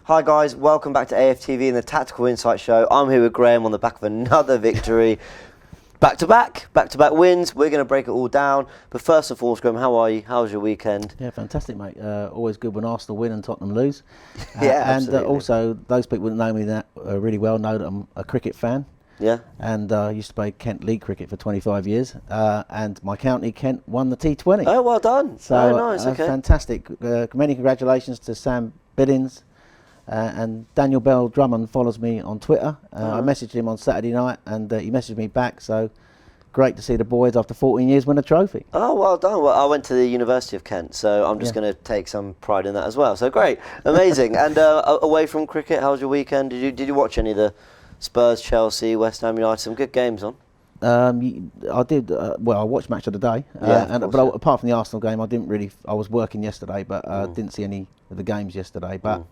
Hi guys, welcome back to AFTV and the Tactical Insight Show. I'm here with Graham on the back of another victory. Back-to-back wins. We're going to break it all down. But first and foremost, Graham, how are you? How was your weekend? Yeah, fantastic, mate. Always good when Arsenal win and Tottenham lose. Yeah, and absolutely. Also, those people that know me really well know that I'm a cricket fan. Yeah. And I used to play Kent League cricket for 25 years. And my county, Kent, won the T20. Oh, well done. So, nice, okay. Fantastic. Many congratulations to Sam Billings. And Daniel Bell Drummond follows me on Twitter. I messaged him on Saturday night and he messaged me back. So great to see the boys after 14 years win a trophy. Oh, well done. Well, I went to the University of Kent, so I'm just going to take some pride in that as well. So great. Amazing. And away from cricket, how was your weekend? Did you watch any of the Spurs, Chelsea, West Ham United? Some good games on? I did. Well, I watched Match of the Day. Apart from the Arsenal game, I didn't really. I was working yesterday, but didn't see any of the games yesterday. But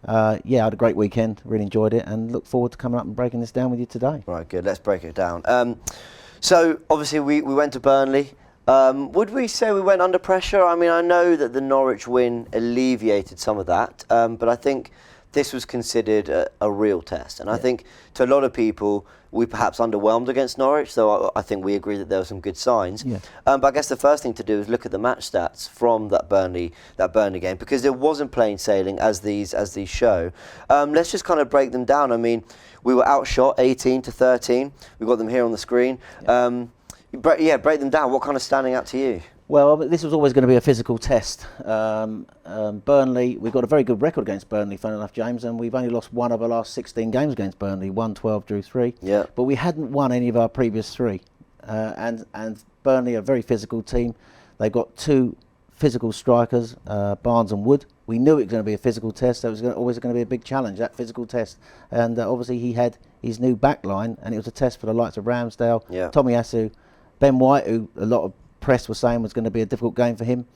I had a great weekend. Really enjoyed it, and look forward to coming up and breaking this down with you today. Right, good. Let's break it down. So obviously we went to Burnley. Would we say we went under pressure? I mean, I know that the Norwich win alleviated some of that, but I think this was considered a real test. And I think to a lot of people, we perhaps underwhelmed against Norwich, so I think we agree that there were some good signs. Yeah. But I guess the first thing to do is look at the match stats from that Burnley game, because it wasn't plain sailing as these show. Let's just kind of break them down. I mean, we were outshot 18-13. We've got them here on the screen. Break them down. What kind of standing out to you? Well, this was always going to be a physical test. Burnley, we've got a very good record against Burnley, funny enough, James, and we've only lost one of our last 16 games against Burnley, won 12, drew 3. Yeah. But we hadn't won any of our previous 3. And Burnley are a very physical team. They've got 2 physical strikers, Barnes and Wood. We knew it was going to be a physical test, so it was always going to be a big challenge, that physical test. And obviously he had his new back line, and it was a test for the likes of Ramsdale, Tommy Asu, Ben White, who a lot of press was saying was going to be a difficult game for him,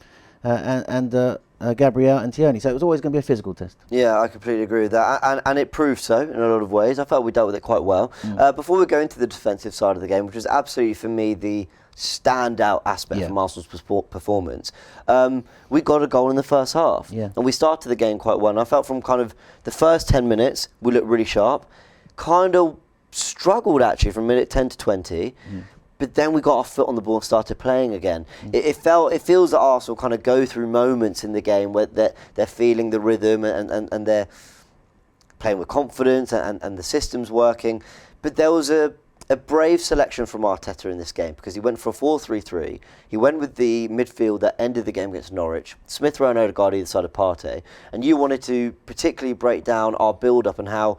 and Gabriel and Tierney. So it was always going to be a physical test. Yeah, I completely agree with that, and it proved so in a lot of ways. I felt we dealt with it quite well. Before we go into the defensive side of the game, which was absolutely for me the standout aspect from Arsenal's performance, we got a goal in the first half, and we started the game quite well. And I felt from kind of the first 10 minutes we looked really sharp, kind of struggled actually from minute 10 to 20. But then we got our foot on the ball and started playing again. It feels that Arsenal kind of go through moments in the game where they're feeling the rhythm and they're playing with confidence and the system's working. But there was a brave selection from Arteta in this game, because he went for a 4-3-3. He went with the midfield that ended the game against Norwich, Smith Rowe and Odegaard either side of Partey. And you wanted to particularly break down our build-up and how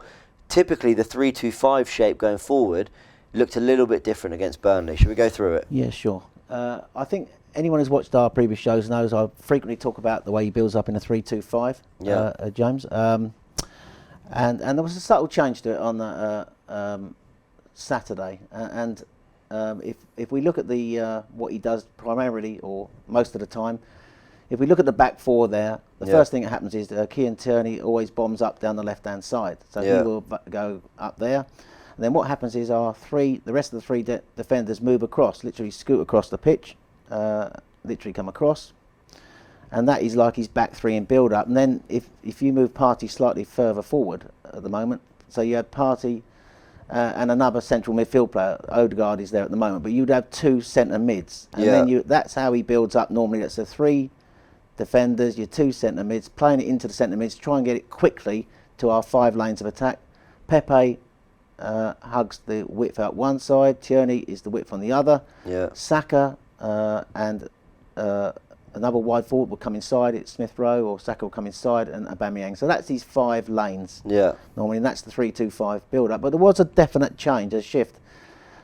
typically the 3-2-5 shape going forward looked a little bit different against Burnley. Should we go through it? Yeah, sure. I think anyone who's watched our previous shows knows I frequently talk about the way he builds up in a 3-2-5, James. And there was a subtle change to it on Saturday. If we look at the what he does primarily, or most of the time, if we look at the back 4 there, the first thing that happens is Kieran Tierney always bombs up down the left-hand side. So he will go up there. And then what happens is the rest of the 3 defenders move across, literally scoot across the pitch, literally come across. And that is like his back 3 in build-up. And then if you move Partey slightly further forward at the moment, so you had Partey and another central midfield player, Odegaard is there at the moment, but you'd have 2 centre mids. And then that's how he builds up normally. That's the 3 defenders, your 2 centre mids, playing it into the centre mids, try and get it quickly to our 5 lanes of attack. Pepe hugs the width out one side, Tierney is the width on the other. Saka and another wide forward will come inside, it's Smith Rowe, or Saka will come inside, and Aubameyang. So that's these 5 lanes. Normally, and that's the 3-2-5 build-up. But there was a definite change, a shift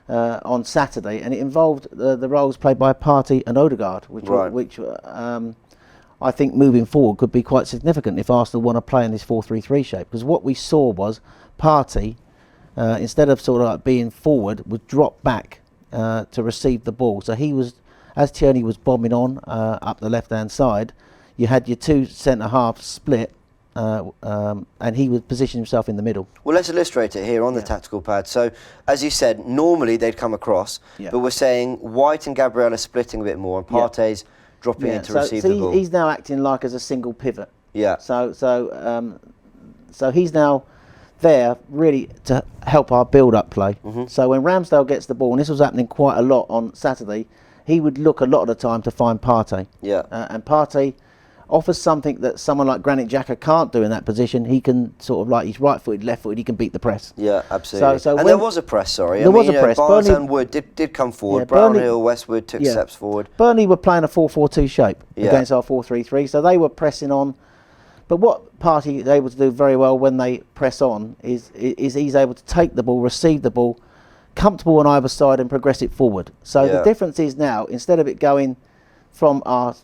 on Saturday, and it involved the roles played by Partey and Odegaard, which I think moving forward could be quite significant if Arsenal want to play in this 4-3-3 shape. Because what we saw was Partey, instead of sort of like being forward, would drop back to receive the ball. So he was, as Tierney was bombing on up the left-hand side, you had your 2 centre-halves split, and he would position himself in the middle. Well, let's illustrate it here on the tactical pad. So, as you said, normally they'd come across, but we're saying White and Gabriel are splitting a bit more, and Partey's dropping in to receive the ball. He's now acting like as a single pivot. So So he's now there really to help our build-up play. So when Ramsdale gets the ball, and this was happening quite a lot on Saturday, he would look a lot of the time to find Partey. And Partey offers something that someone like Granit Xhaka can't do in that position. He can sort of like, he's right-footed, left-footed, he can beat the press. Yeah, absolutely. So and there was a press, sorry. There was a press. Barnes and Wood did come forward. Brownhill, Westwood took steps forward. Burnley were playing a 4-4-2 shape against our 4-3-3, so they were pressing on. But what Partey is able to do very well when they press on is he's able to take the ball, receive the ball, comfortable on either side and progress it forward. So the difference is now, instead of it going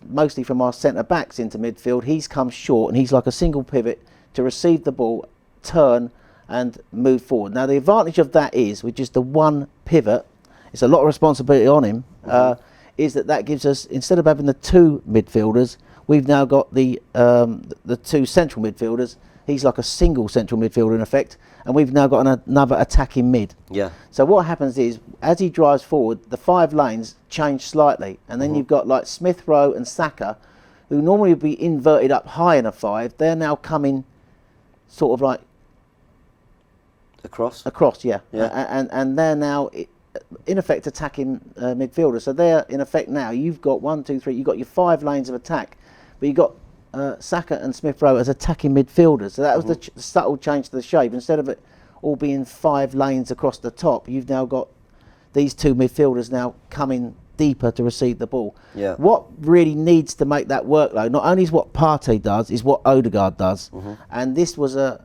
mostly from our centre backs into midfield, he's come short and he's like a single pivot to receive the ball, turn and move forward. Now the advantage of that is, with just the one pivot, it's a lot of responsibility on him, is that gives us, instead of having the two midfielders, we've now got the two central midfielders. He's like a single central midfielder in effect, and we've now got another attacking mid. So what happens is, as he drives forward, the 5 lanes change slightly, and then you've got like Smith Rowe and Saka, who normally would be inverted up high in a 5. They're now coming sort of like across, and they're now in effect attacking midfielders. So they're in effect now, you've got 1, 2, 3, you've got your 5 lanes of attack, but you've got Saka and Smith Rowe as attacking midfielders. So that was the subtle change to the shape. Instead of it all being 5 lanes across the top, you've now got these 2 midfielders now coming deeper to receive the ball. What really needs to make that workload, not only is what Partey does, is what Odegaard does. And this was a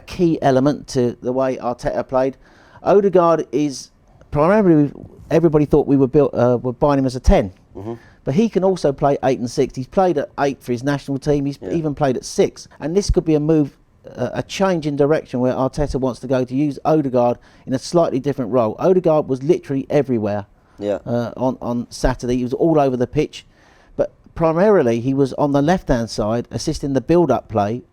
key element to the way Arteta played. Odegaard is primarily, everybody thought we were buying him as a 10. But he can also play 8 and 6. He's played at 8 for his national team. He's even played at 6. And this could be a move, a change in direction where Arteta wants to go, to use Odegaard in a slightly different role. Odegaard was literally everywhere on Saturday. He was all over the pitch. But primarily he was on the left-hand side assisting the build-up play,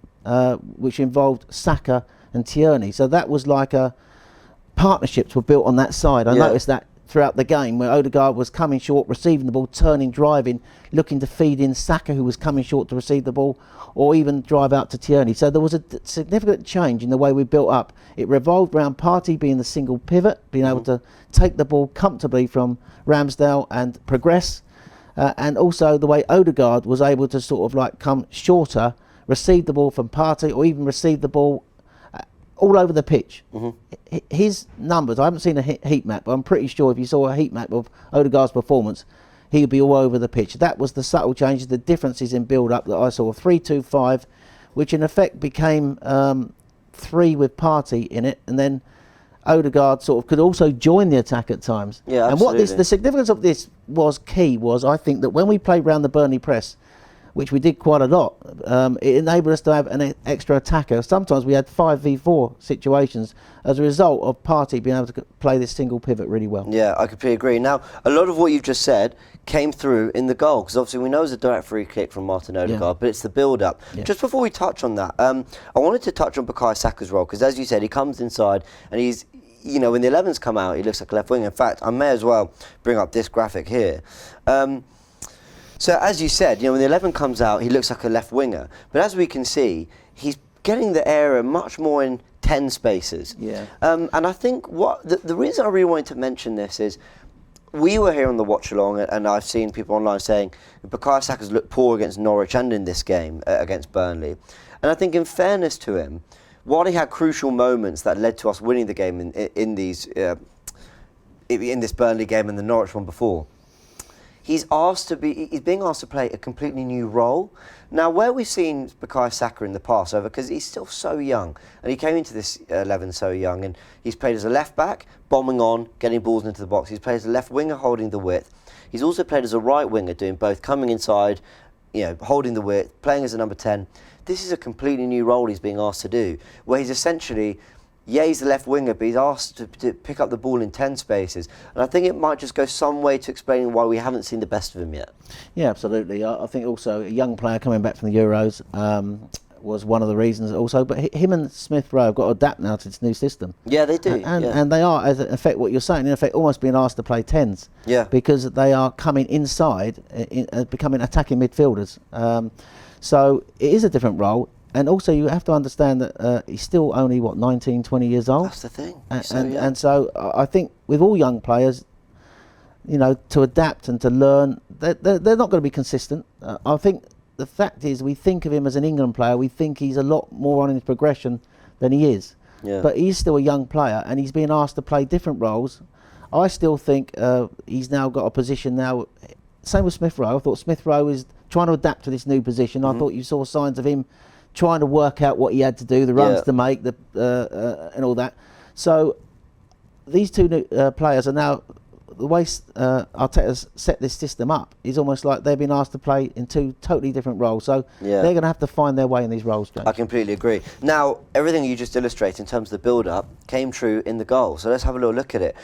which involved Saka and Tierney. So that was like partnerships were built on that side. I noticed that throughout the game, where Odegaard was coming short, receiving the ball, turning, driving, looking to feed in Saka, who was coming short to receive the ball, or even drive out to Tierney. So there was a significant change in the way we built up. It revolved around Partey being the single pivot, being able to take the ball comfortably from Ramsdale and progress, and also the way Odegaard was able to sort of like come shorter, receive the ball from Partey, or even receive the ball all over the pitch. His numbers, I haven't seen a heat map, but I'm pretty sure if you saw a heat map of Odegaard's performance, he would be all over the pitch. That was the subtle changes, the differences in build-up that I saw. 3-2-5, which in effect became 3 with Partey in it, and then Odegaard sort of could also join the attack at times. And what the significance of this was I think that when we played round the Burnley press, which we did quite a lot, it enabled us to have an extra attacker. Sometimes we had 5v4 situations as a result of Partey being able to play this single pivot really well. Yeah, I completely agree. Now, a lot of what you've just said came through in the goal, because obviously we know it's a direct free kick from Martin Odegaard, but it's the build-up. Just before we touch on that, I wanted to touch on Bukayo Saka's role, because as you said, he comes inside and he's, you know, when the 11s come out, he looks like a left wing. In fact, I may as well bring up this graphic here. So as you said, you know, when the 11 comes out, he looks like a left winger. But as we can see, he's getting the area much more in 10 spaces. And I think the reason I really wanted to mention this is, we were here on the watch along, and I've seen people online saying Bukayo Saka's looked poor against Norwich and in this game against Burnley. And I think in fairness to him, while he had crucial moments that led to us winning the game in this Burnley game and the Norwich one before, he's being asked to play a completely new role. Now, where we've seen Bukayo Saka in the past, because he's still so young, and he came into this 11 so young, and he's played as a left back, bombing on, getting balls into the box. He's played as a left winger, holding the width. He's also played as a right winger, doing both, coming inside, you know, holding the width, playing as a number 10. This is a completely new role he's being asked to do, where he's essentially, he's the left winger, but he's asked to pick up the ball in 10 spaces. And I think it might just go some way to explaining why we haven't seen the best of him yet. Yeah, absolutely. I think also a young player coming back from the Euros was one of the reasons also. But him and Smith Rowe have got to adapt now to this new system. Yeah, they do. And they are, as in effect, what you're saying, in effect, almost being asked to play 10s. Yeah. Because they are coming inside, becoming attacking midfielders. So it is a different role. and also you have to understand that he's still only 19, 20 years old. That's the thing. And so I think with all young players, you know, to adapt and to learn, they're not going to be consistent. I think the fact is, we think of him as an England player. We think he's a lot more on his progression than he is. Yeah. But he's still a young player, and he's being asked to play different roles. I still think he's now got a position now. Same with Smith Rowe. I thought Smith Rowe is trying to adapt to this new position. I thought you saw signs of him trying to work out what he had to do, the runs to make, and all that. So these two new players are now, the way Arteta's set this system up is almost like they've been asked to play in two totally different roles. So they're going to have to find their way in these roles, James. I completely agree. Now, everything you just illustrate in terms of the build-up came true in the goal. So let's have a little look at it.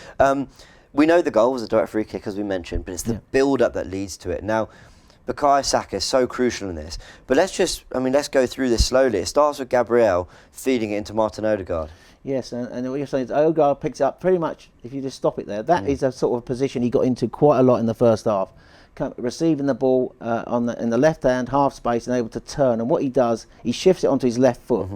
We know the goal was a direct free kick, as we mentioned, but it's the build-up that leads to it. Now, Bukayo Saka is so crucial in this. But let's go through this slowly. It starts with Gabriel feeding it into Martin Odegaard. Yes, and what you're saying is Odegaard picks it up pretty much, if you just stop it there, that is a sort of position he got into quite a lot in the first half. Receiving the ball in the left-hand half space and able to turn. And what he does, he shifts it onto his left foot.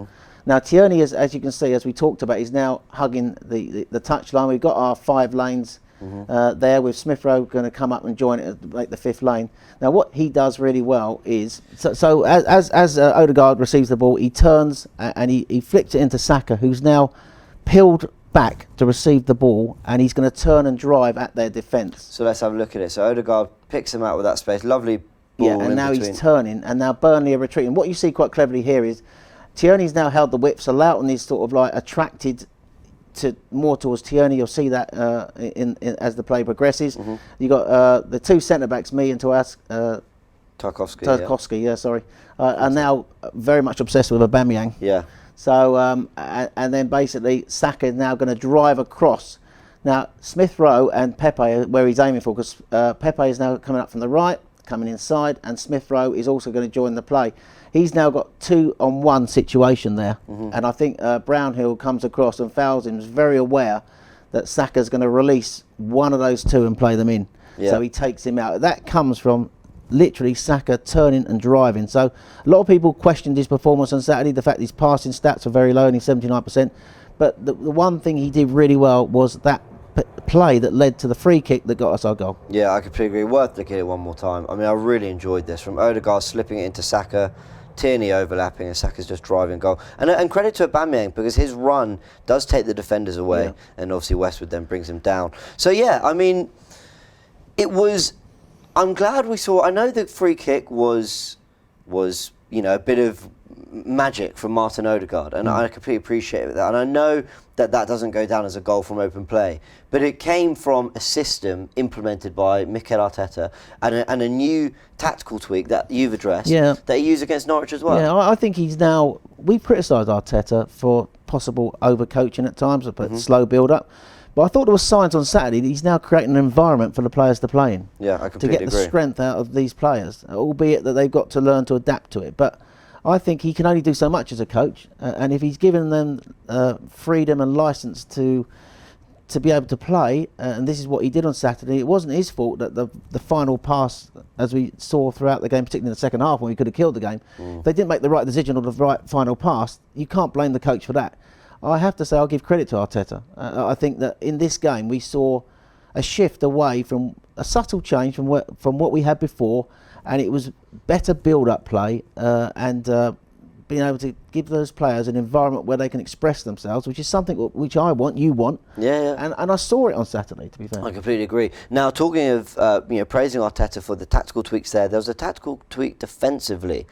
Now, Tierney, as you can see, as we talked about, is now hugging the touchline. We've got our 5 lanes there, with Smith Rowe going to come up and join it and make the 5th lane. Now, what he does really well is, so as Odegaard receives the ball, he turns and he flips it into Saka, who's now peeled back to receive the ball, and he's going to turn and drive at their defence. So let's have a look at it. So Odegaard picks him out with that space. Lovely ball. Yeah, and now he's turning, and now Burnley are retreating. What you see quite cleverly here is Tierney's now held the whip, so Loughton is sort of like attracted more towards Tierney. You'll see that in as the play progresses. You got the 2 centre backs, me and Tarkowski. Are now very much obsessed with Aubameyang. Yeah. So and then basically Saka is now going to drive across. Now Smith Rowe and Pepe, where he's aiming for, because Pepe is now coming up from the right, coming inside, and Smith Rowe is also going to join the play. He's now got 2-on-1 situation there, and I think Brownhill comes across and fouls him. Is very aware that Saka's going to release one of those 2 and play them in. So he takes him out. That comes from literally Saka turning and driving. So a lot of people questioned his performance on Saturday, the fact his passing stats are very low, only 79%. But the one thing he did really well was that play that led to the free kick that got us our goal. Yeah, I completely agree. Worth looking at it one more time. I mean, I really enjoyed this. From Odegaard slipping it into Saka, Tierney overlapping, and Saka's just driving goal. And credit to Aubameyang, because his run does take the defenders away, and obviously Westwood then brings him down. So yeah, I mean, it was. I'm glad we saw. I know the free kick was a bit of magic from Martin Odegaard, and I completely appreciate that. And I know that doesn't go down as a goal from open play, but it came from a system implemented by Mikel Arteta and a new tactical tweak that you've addressed that he used against Norwich as well. Yeah, I think he's now. We've criticised Arteta for possible overcoaching at times, but slow build-up. But I thought there were signs on Saturday that he's now creating an environment for the players to play in. Yeah, I completely agree. To get the strength out of these players, albeit that they've got to learn to adapt to it. But I think he can only do so much as a coach, and if he's given them freedom and licence to be able to play, and this is what he did on Saturday. It wasn't his fault that the final pass, as we saw throughout the game, particularly in the second half when we could have killed the game, if they didn't make the right decision or the right final pass, you can't blame the coach for that. I have to say I'll give credit to Arteta. I think that in this game we saw a shift away from a subtle change from what we had before, and it was better build-up play and being able to give those players an environment where they can express themselves, which is something which I want, you want. Yeah. And I saw it on Saturday, to be fair. I completely agree. Now, talking of praising Arteta for the tactical tweaks there was a tactical tweak defensively.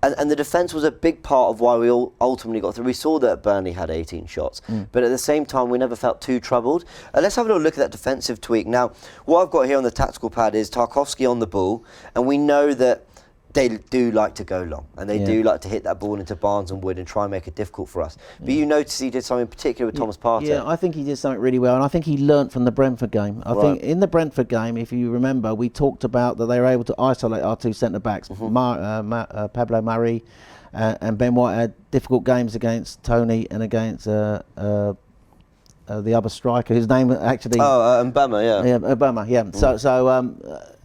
And the defence was a big part of why we all ultimately got through. We saw that Burnley had 18 shots, but at the same time, we never felt too troubled. Let's have a little look at that defensive tweak. Now, what I've got here on the tactical pad is Tarkowski on the ball, and we know that they do like to go long, and they do like to hit that ball into Barnes and Wood and try and make it difficult for us. But you notice he did something particular with Thomas Partey. Yeah, I think he did something really well, and I think he learnt from the Brentford game. I think in the Brentford game, if you remember, we talked about that they were able to isolate our 2 centre-backs. Pablo Mari and Ben White had difficult games against Tony and against the other striker, whose name actually... Mbama, yeah. Yeah, Obama, yeah.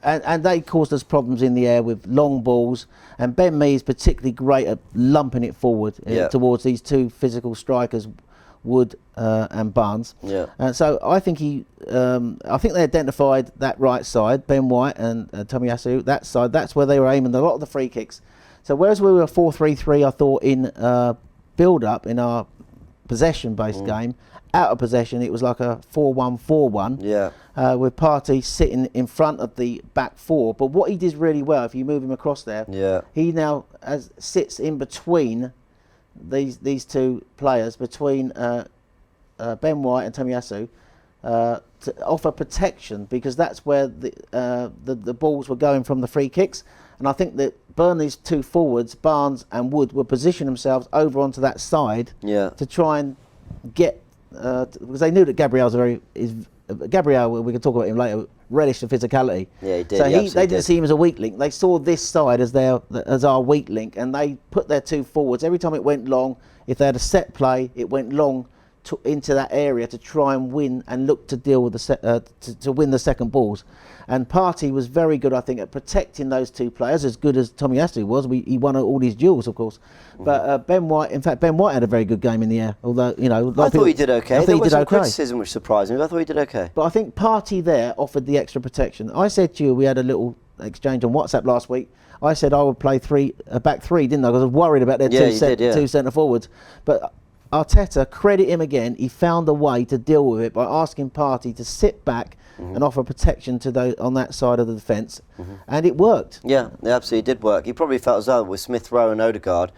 And they caused us problems in the air with long balls, and Ben Mee is particularly great at lumping it forward towards these two physical strikers, Wood and Barnes. Yeah. So I think I think they identified that right side, Ben White and Tomiyasu, that side. That's where they were aiming a lot of the free kicks. So whereas we were 4-3-3, I thought in build-up in our possession-based game, out of possession, it was like a 4-1-4-1. Yeah. With Partey sitting in front of the back four. But what he did really well, if you move him across there, he now sits in between these two players, between Ben White and Tomiyasu, to offer protection, because that's where the balls were going from the free kicks. And I think that Burnley's two forwards, Barnes and Wood, will position themselves over onto that side to try and get, because they knew that Gabriel, we can talk about him later, relished the physicality. Yeah, he did. So they didn't see him as a weak link. They saw this side as our weak link, and they put their two forwards. Every time it went long, if they had a set play, it went long into that area to try and win and look to deal with to win the second balls. And Partey was very good, I think, at protecting those two players, as good as Tomiyasu was. He won all these duels, of course. But Ben White had a very good game in the air. Although, I thought he did okay. There was some criticism which surprised me, but I thought he did okay. But I think Partey there offered the extra protection. I said to you, we had a little exchange on WhatsApp last week. I said I would play back three, didn't I? Because I was worried about their two centre forwards. But Arteta, credit him again, he found a way to deal with it by asking Partey to sit back and offer protection to those on that side of the defence, and it worked. Yeah, it absolutely did work. He probably felt as well with Smith Rowe and Odegaard,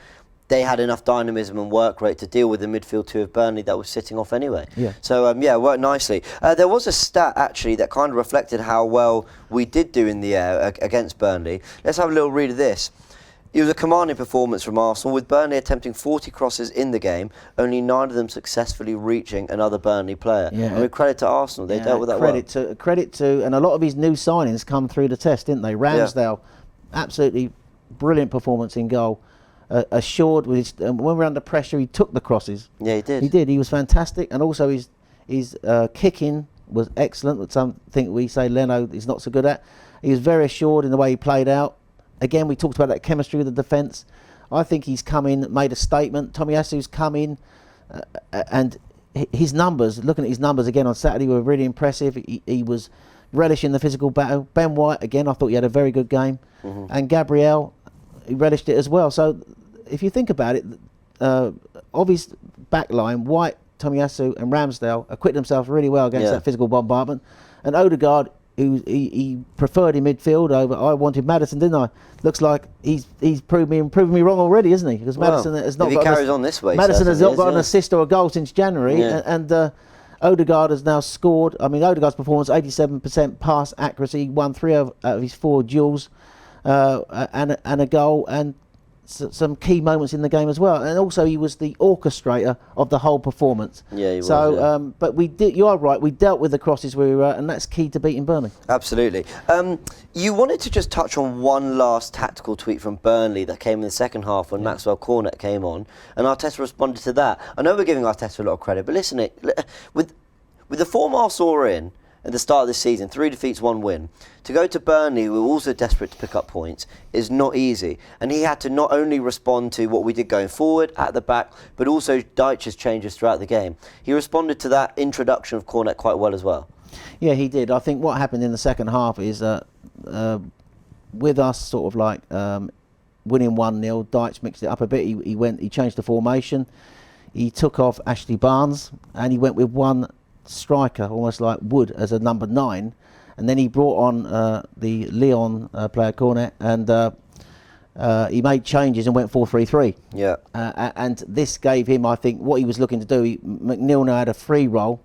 they had enough dynamism and work rate to deal with the midfield two of Burnley that was sitting off anyway. Yeah. So it worked nicely. There was a stat actually that kind of reflected how well we did do in the air against Burnley. Let's have a little read of this. It was a commanding performance from Arsenal, with Burnley attempting 40 crosses in the game, only 9 of them successfully reaching another Burnley player. Yeah. I mean, credit to Arsenal, they dealt with that well. Credit to, and a lot of his new signings come through the test, didn't they? Ramsdale, absolutely brilliant performance in goal. Assured with his, when we were under pressure, he took the crosses. Yeah, he did. He did. He was fantastic, and also his kicking was excellent. That's something we say Leno is not so good at. He was very assured in the way he played out. Again, we talked about that chemistry with the defence. I think he's come in, made a statement. Tomiyasu's come in, and his numbers, looking at his numbers again on Saturday, were really impressive. He was relishing the physical battle. Ben White, again, I thought he had a very good game. And Gabriel, he relished it as well. So if you think about it, of his back line, White, Tomiyasu and Ramsdale acquitted themselves really well against that physical bombardment. And Odegaard, who he preferred in midfield over, I wanted Maddison, didn't I? Looks like he's proved me wrong already, isn't he? Because Maddison has not. If he carries on this way, Maddison has not got an assist or a goal since January, and Odegaard has now scored. I mean, Odegaard's performance, 87% pass accuracy, he won 3 out of his 4 duels, and a goal, and some key moments in the game as well. And also he was the orchestrator of the whole performance. Yeah, he was. So, but we did. You are right. We dealt with the crosses where we were, and that's key to beating Burnley. Absolutely. You wanted to just touch on one last tactical tweet from Burnley that came in the second half when Maxwell Cornet came on, and Arteta responded to that. I know we're giving Arteta a lot of credit, but listen, with the form Arsenal are in at the start of this season, 3 defeats, 1 win, to go to Burnley, who were also desperate to pick up points, is not easy. And he had to not only respond to what we did going forward, at the back, but also Dyche's changes throughout the game. He responded to that introduction of Cornet quite well as well. Yeah, he did. I think what happened in the second half is with us sort of like winning 1-0, Dyche mixed it up a bit. He changed the formation. He took off Ashley Barnes, and he went with one striker, almost like Wood, as a number 9, and then he brought on the Lyon player Cornet, and he made changes and went 4-3-3. Yeah. And this gave him, I think, what he was looking to do. McNeil now had a free roll,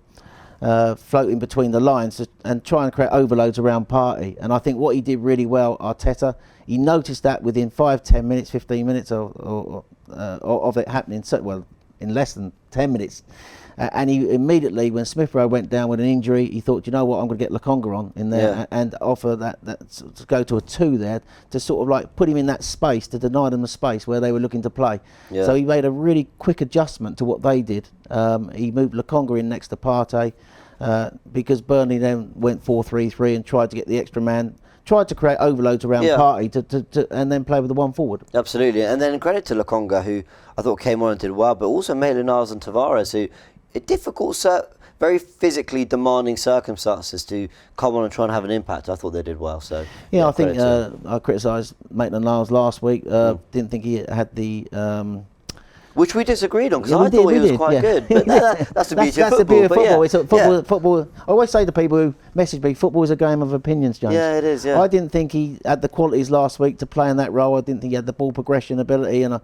floating between the lines and try and create overloads around Partey. And I think what he did really well, Arteta, he noticed that within 5, 10 minutes, 15 minutes of it happening. So, well, in less than 10 minutes. And he immediately, when Smith Rowe went down with an injury, he thought, you know what, I'm going to get Lokonga on in there and offer that to go to a 2 there to sort of like put him in that space, to deny them the space where they were looking to play. Yeah. So he made a really quick adjustment to what they did. He moved Lokonga in next to Partey because Burnley then went 4-3-3 and tried to get the extra man. Tried to create overloads around Partey to and then play with the one forward. Absolutely, and then credit to Lokonga, who I thought came on and did well, but also Maitland-Niles and Tavares, who in difficult, very physically demanding circumstances to come on and try and have an impact. I thought they did well. So I think I criticised Maitland-Niles last week. Didn't think he had the. Which we disagreed on, because I thought he was quite good. But that's the beauty of football. That's the beauty of football. It's football. I always say to people who message me, football is a game of opinions, James. Yeah, it is, yeah. I didn't think he had the qualities last week to play in that role. I didn't think he had the ball progression ability and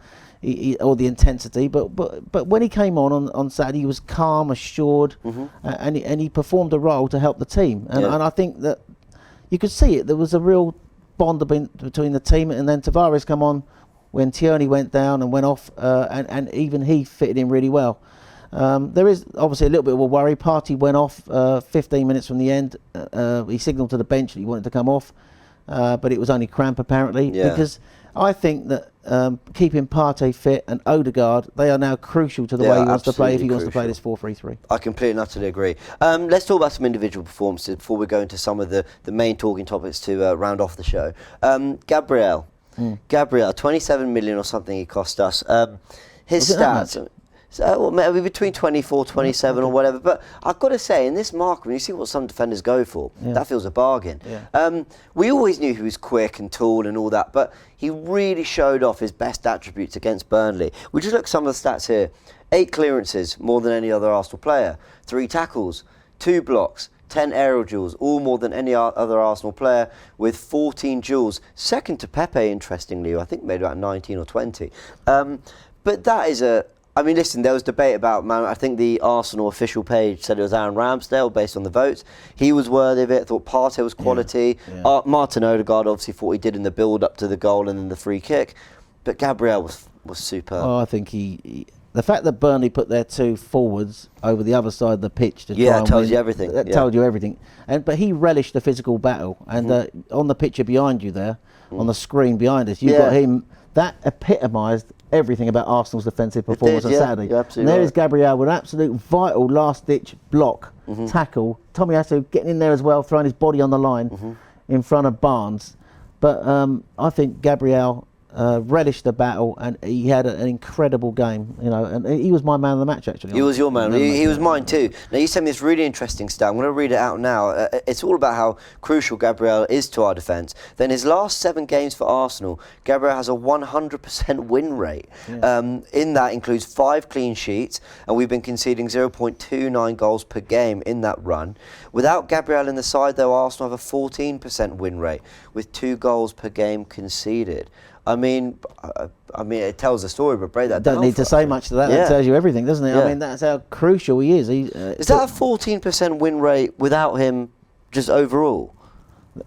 or the intensity. But when he came on Saturday, he was calm, assured, and he performed a role to help the team. And I think that you could see it. There was a real bond between the team, and then Tavares come on when Tierney went down and went off, and even he fitted in really well. There is obviously a little bit of a worry. Partey went off 15 minutes from the end. He signalled to the bench that he wanted to come off, but it was only cramp apparently. Yeah. Because I think that keeping Partey fit and Odegaard, they are now crucial to the way he wants to play if he wants to play this 4-3-3. I completely and utterly agree. Let's talk about some individual performances before we go into some of the main talking topics to round off the show. Gabriel, 27 million or something he cost us. His stats, maybe between 24, 27 or whatever. But I've got to say, in this market, when you see what some defenders go for, that feels a bargain. Yeah. We always knew he was quick and tall and all that, but he really showed off his best attributes against Burnley. We just look at some of the stats here. 8 clearances, more than any other Arsenal player. 3 tackles, 2 blocks, 10 aerial duels, all more than any other Arsenal player, with 14 duels. Second to Pepe, interestingly, who I think made about 19 or 20. But that is I mean, listen, there was debate about, I think the Arsenal official page said it was Aaron Ramsdale based on the votes. He was worthy of it. I thought Partey was quality. Yeah. Martin Odegaard obviously thought he did in the build-up to the goal and then the free kick. But Gabriel was superb. Oh, I think the fact that Burnley put their 2 forwards over the other side of the pitch to try and tells win, you everything. That told you everything. But he relished the physical battle. And on the picture behind you there, on the screen behind us, you've got him. That epitomised everything about Arsenal's defensive performance on Saturday. And there is Gabriel with an absolute vital last-ditch block, tackle. Tomiyasu getting in there as well, throwing his body on the line in front of Barnes. But I think Gabriel relished the battle, and he had an incredible game, and he was my man of the match, actually. He was your man. He was mine too. Now, you sent me this really interesting stat. I'm going to read it out now. It's all about how crucial Gabriel is to our defence. Then his last 7 games for Arsenal, Gabriel has a 100% win rate. Yeah. In that includes 5 clean sheets, and we've been conceding 0.29 goals per game in that run. Without Gabriel in the side, though, Arsenal have a 14% win rate, with 2 goals per game conceded. I mean, it tells the story, but break that down. Don't need to say much to that. That tells you everything, doesn't it? Yeah. I mean, that's how crucial he is. Is that a 14% win rate without him, just overall?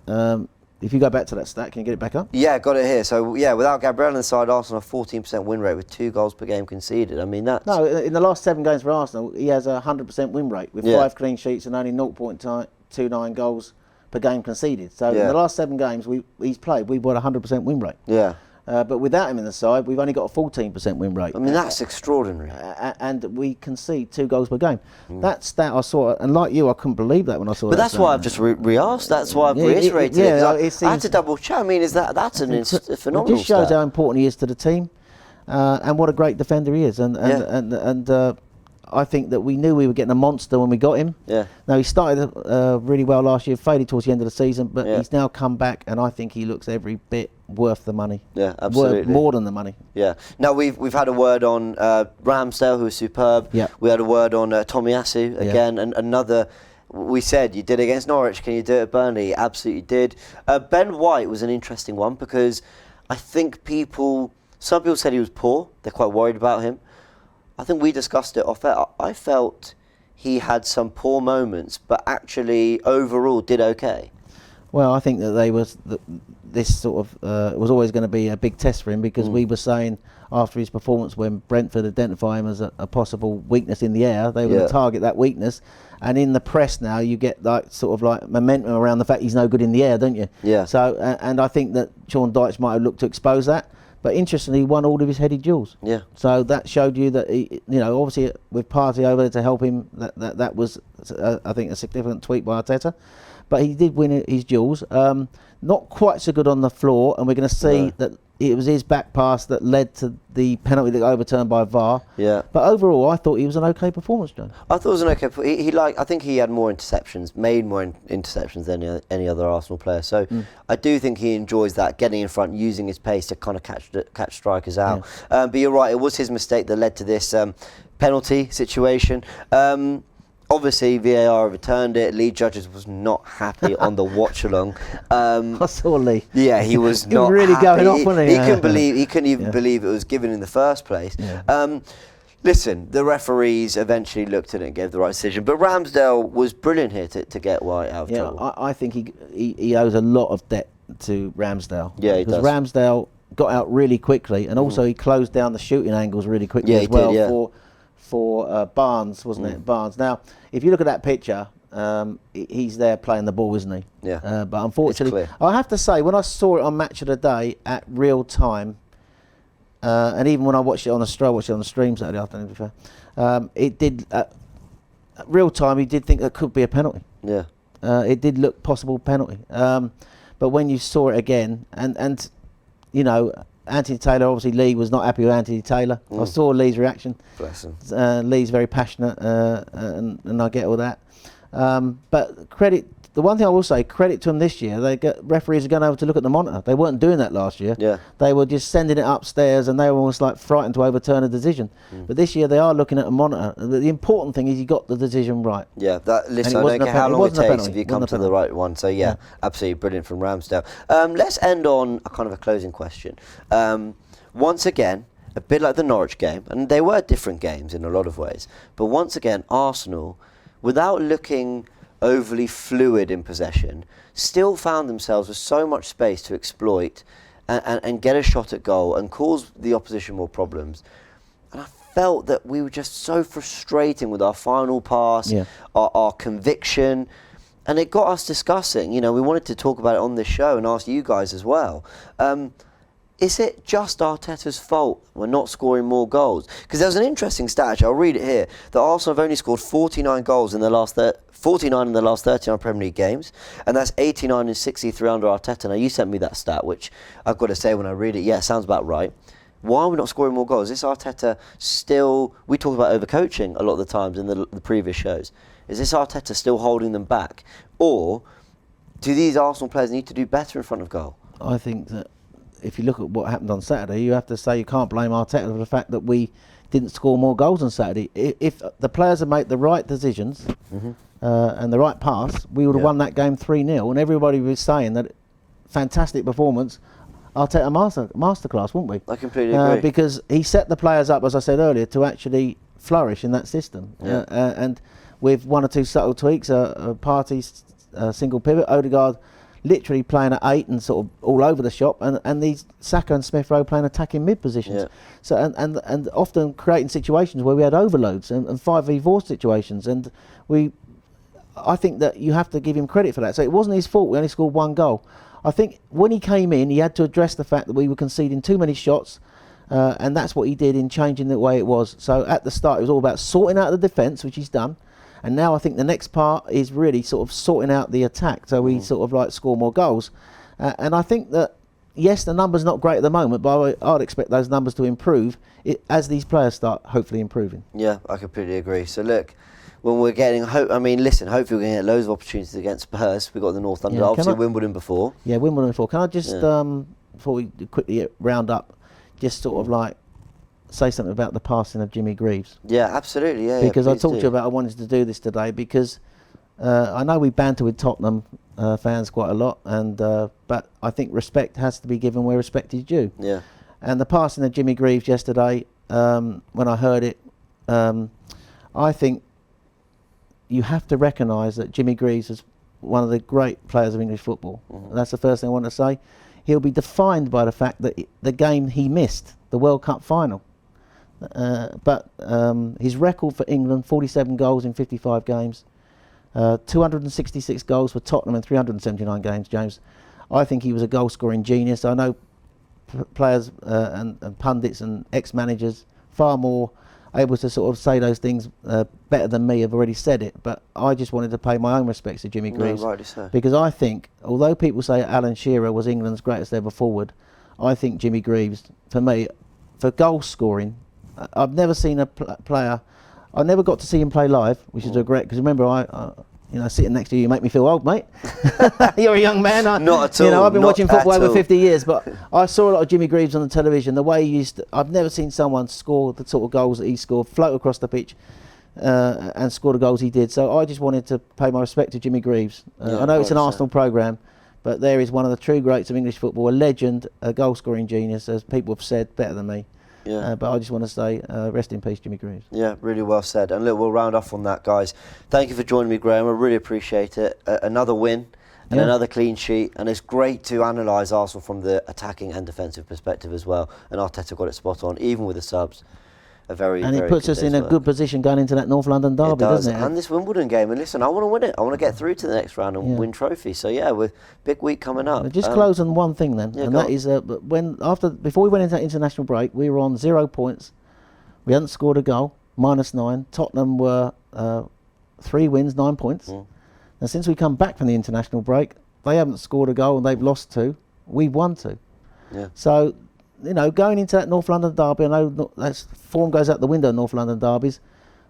If you go back to that stat, can you get it back up? Yeah, got it here. So, without Gabriel on the side, Arsenal have 14% win rate with 2 goals per game conceded. I mean, that's... No, in the last 7 games for Arsenal, he has a 100% win rate with 5 clean sheets and only 0.29 goals per game conceded. So in the last 7 games he's played, we've got a 100% win rate. Yeah. But without him in the side, we've only got a 14% win rate. I mean, that's extraordinary. And we concede 2 goals per game. That stat I saw, and like you, I couldn't believe that when I saw that. But that's why I've just re-asked. That's why I've reiterated it. I had to double check. I mean, that's a phenomenal It just shows how important he is to the team, and what a great defender he is. And I think that we knew we were getting a monster when we got him. Yeah. Now, he started really well last year, faded towards the end of the season, but he's now come back, and I think he looks every bit worth the money. Yeah, absolutely. Worth more than the money. Yeah. Now, we've had a word on Ramsdale, who was superb. Yeah. We had a word on Tomiyasu again, and another... We said, you did it against Norwich, can you do it at Burnley? You absolutely did. Ben White was an interesting one, because I think some people said he was poor. They're quite worried about him. I think we discussed it off air. I felt he had some poor moments, but actually overall did okay. Well, I think that this sort of was always going to be a big test for him, because we were saying after his performance, when Brentford identified him as a possible weakness in the air, they were going to target that weakness. And in the press now, you get like sort of like momentum around the fact he's no good in the air, don't you? Yeah. So and I think that Sean Dyche might have looked to expose that. But interestingly, he won all of his headed duels. Yeah. So that showed you that he, obviously with Partey over there to help him, that was I think a significant tweak by Arteta. But he did win his duels. Not quite so good on the floor, and we're going to see that it was his back pass that led to the penalty that got overturned by VAR. Yeah. But overall, I thought he was an okay performance, John. I thought it was an okay. I think he had more interceptions, made more interceptions than any other Arsenal player. So I do think he enjoys that, getting in front, using his pace to kind of catch strikers out. Yeah. But you're right, it was his mistake that led to this penalty situation. Obviously, VAR overturned it. Lee Judges was not happy on the watch along. I saw Lee. Yeah, he was not really happy. going off, wasn't he? He couldn't even believe it was given in the first place. Yeah. Listen, the referees eventually looked at it and gave the right decision. But Ramsdale was brilliant here to get White out of trouble. I think he owes a lot of debt to Ramsdale. Yeah, he does. Because Ramsdale got out really quickly, and also he closed down the shooting angles really quickly as well. For Barnes, wasn't it? Barnes. Now, if you look at that picture, he's there playing the ball, isn't he? Yeah. But unfortunately, I have to say, when I saw it on Match of the Day at real time, and even when I watched it on the stream Saturday afternoon, to be fair, it did at real time. He did think it could be a penalty. Yeah. It did look possible penalty. But when you saw it again, and Anthony Taylor, obviously Lee was not happy with Anthony Taylor. I saw Lee's reaction. Bless him. Lee's very passionate, and I get all that. But the one thing I will say, credit to them this year, referees are going over to look at the monitor. They weren't doing that last year. Yeah. They were just sending it upstairs, and they were almost like frightened to overturn a decision. But this year they are looking at a monitor. The important thing is you got the decision right. Yeah, listen, I don't care how long it takes if you come to the right one. So yeah, absolutely brilliant from Ramsdale. Let's end on a kind of a closing question. Once again, a bit like the Norwich game, and they were different games in a lot of ways, but once again, Arsenal, without looking overly fluid in possession, still found themselves with so much space to exploit and get a shot at goal and cause the opposition more problems. And I felt that we were just so frustrating with our final pass, our conviction, and it got us discussing. We wanted to talk about it on this show and ask you guys as well. Is it just Arteta's fault we're not scoring more goals? Because there's an interesting stat, actually, I'll read it here, that Arsenal have only scored 49 goals in the last 49 in the last 39 Premier League games, and that's 89 and 63 under Arteta. Now, you sent me that stat, which I've got to say when I read it, it sounds about right. Why are we not scoring more goals? Is this Arteta still... We talk about overcoaching a lot of the times in the previous shows. Is this Arteta still holding them back? Or do these Arsenal players need to do better in front of goal? I think that if you look at what happened on Saturday, you have to say you can't blame Arteta for the fact that we didn't score more goals on Saturday. If the players had made the right decisions and the right pass, we would have won that game 3-0. And everybody was saying that fantastic performance, Arteta masterclass, wouldn't we? I completely agree. Because he set the players up, as I said earlier, to actually flourish in that system. And with one or two subtle tweaks, Partey's single pivot, Odegaard literally playing at 8 and sort of all over the shop, and these Saka and Smith Rowe playing attacking mid positions. So and often creating situations where we had overloads and 5v4 situations, and I think that you have to give him credit for that. So it wasn't his fault we only scored one goal. I think when he came in, he had to address the fact that we were conceding too many shots, and that's what he did in changing the way it was. So at the start, it was all about sorting out the defence, which he's done. And now I think the next part is really sort of sorting out the attack, so we sort of like score more goals. And I think that, yes, the number's not great at the moment, but I'd expect those numbers to improve as these players start hopefully improving. Yeah, I completely agree. So look, when we're getting, hopefully we're going to get loads of opportunities against Spurs. We've got the North London, obviously Wimbledon before. Yeah, Wimbledon before. Can I just, before we quickly round up, just sort of like, say something about the passing of Jimmy Greaves. Yeah, absolutely. Because I talked to you about I wanted to do this today because I know we banter with Tottenham fans quite a lot, and but I think respect has to be given where respect is due. Yeah. And the passing of Jimmy Greaves yesterday, when I heard it, I think you have to recognise that Jimmy Greaves is one of the great players of English football. That's the first thing I want to say. he'll be defined by the fact that the game he missed, the World Cup final. But his record for England, 47 goals in 55 games, 266 goals for Tottenham in 379 games, James. I think he was a goal-scoring genius. I know players and pundits and ex-managers far more able to sort of say those things better than me have already said it, but I just wanted to pay my own respects to Jimmy Greaves. No, rightly so. Because I think, although people say Alan Shearer was England's greatest ever forward, I think Jimmy Greaves, for me, for goal scoring, I've never seen a player. I never got to see him play live, which is a great. Because remember, I sitting next to you make me feel old, mate. You're a young man. Not at all. I've been watching football over 50 years, but I saw a lot of Jimmy Greaves on the television. The way he used to, I've never seen someone score the sort of goals that he scored, float across the pitch, and score the goals he did. So I just wanted to pay my respect to Jimmy Greaves. I know it's an Arsenal programme, but there is one of the true greats of English football, a legend, a goal-scoring genius, as people have said, better than me. Yeah. But I just want to say, rest in peace, Jimmy Greaves. Yeah, really well said. And look, we'll round off on that, guys. Thank you for joining me, Graham. I really appreciate it. Another win and another clean sheet. And it's great to analyse Arsenal from the attacking and defensive perspective as well. And Arteta got it spot on, even with the subs. And it puts us in a good position going into that North London derby, doesn't it? And this Wimbledon game. And listen, I want to win it. I want to get through to the next round and win trophies. So yeah, with big week coming up. Just close on one thing then, and that is before we went into that international break, we were on 0 points. We hadn't scored a goal, -9. Tottenham were 3 wins, 9 points. And since we come back from the international break, they haven't scored a goal and they've lost 2. We've won 2. Yeah. So, going into that North London derby, I know that's form goes out the window in North London derbies.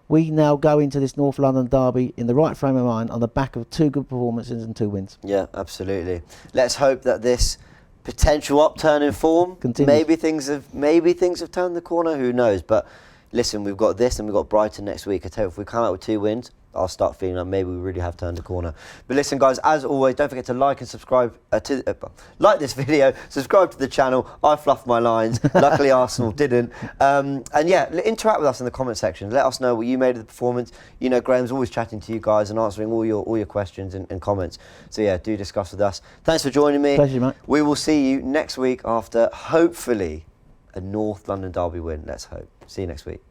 We now go into this North London derby in the right frame of mind on the back of 2 good performances and 2 wins. Yeah, absolutely. Let's hope that this potential upturn in form continues. Maybe things have turned the corner. Who knows? But listen, we've got this and we've got Brighton next week. I tell you, if we come out with 2 wins, I'll start feeling like maybe we really have turned the corner. But listen, guys, as always, don't forget to like and subscribe like this video, subscribe to the channel. I fluffed my lines. Luckily, Arsenal didn't. And yeah, interact with us in the comment section. Let us know what you made of the performance. Graham's always chatting to you guys and answering all your questions and comments. So yeah, do discuss with us. Thanks for joining me. Pleasure, mate. We will see you next week after hopefully a North London derby win. Let's hope. See you next week.